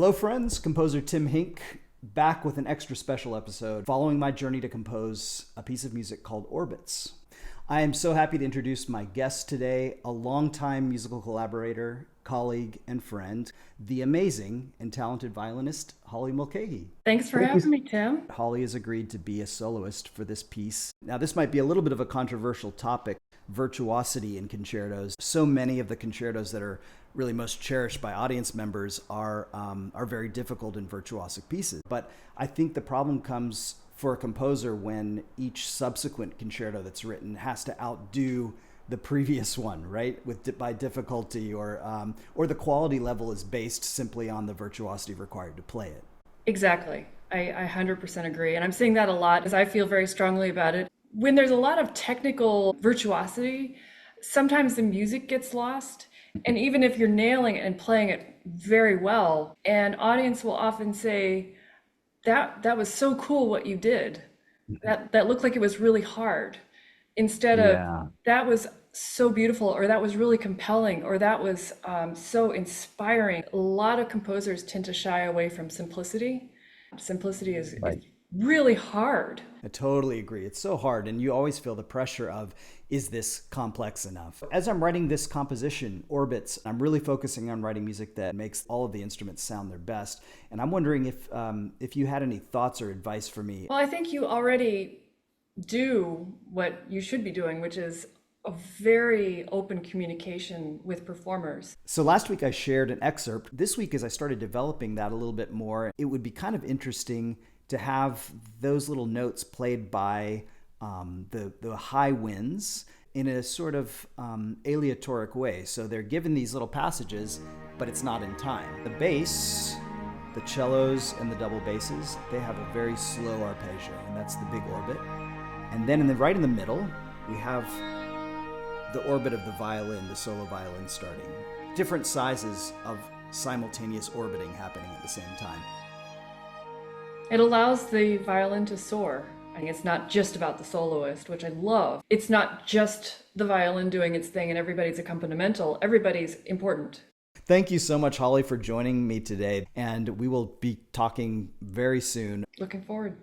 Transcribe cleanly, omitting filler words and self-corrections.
Hello friends, composer Tim Hink back with an extra special episode following my journey to compose a piece of music called Orbits. I am so happy to introduce my guest today, a longtime musical collaborator, colleague, and friend, the amazing and talented violinist, Holly Mulcahy. Thanks for having me, Tim. Holly has agreed to be a soloist for this piece. Now, this might be a little bit of a controversial topic, virtuosity in concertos. So many of the concertos that are really most cherished by audience members are very difficult and virtuosic pieces. But I think the problem comes for a composer when each subsequent concerto that's written has to outdo the previous one, right? By difficulty, or the quality level is based simply on the virtuosity required to play it. Exactly. I 100% agree. And I'm seeing that a lot as I feel very strongly about it. When there's a lot of technical virtuosity, sometimes the music gets lost. And even if you're nailing it and playing it very well, an audience will often say, that was so cool what you did. That looked like it was really hard. Instead of that was so beautiful, or that was really compelling, or that was so inspiring. A lot of composers tend to shy away from simplicity. Simplicity is really hard. I totally agree. It's so hard, and you always feel the pressure of, is this complex enough? As I'm writing this composition, Orbits, I'm really focusing on writing music that makes all of the instruments sound their best. And I'm wondering if you had any thoughts or advice for me. Well, I think you already do what you should be doing, which is a very open communication with performers. So last week I shared an excerpt. This week, as I started developing that a little bit more, it would be kind of interesting to have those little notes played by the high winds in a sort of aleatoric way. So they're given these little passages, but it's not in time. The bass, the cellos, and the double basses, they have a very slow arpeggio, and that's the big orbit. And then right in the middle, we have the orbit of the violin, the solo violin starting. Different sizes of simultaneous orbiting happening at the same time. It allows the violin to soar. I think it's not just about the soloist, which I love. It's not just the violin doing its thing and everybody's accompanimental. Everybody's important. Thank you so much, Holly, for joining me today. And we will be talking very soon. Looking forward.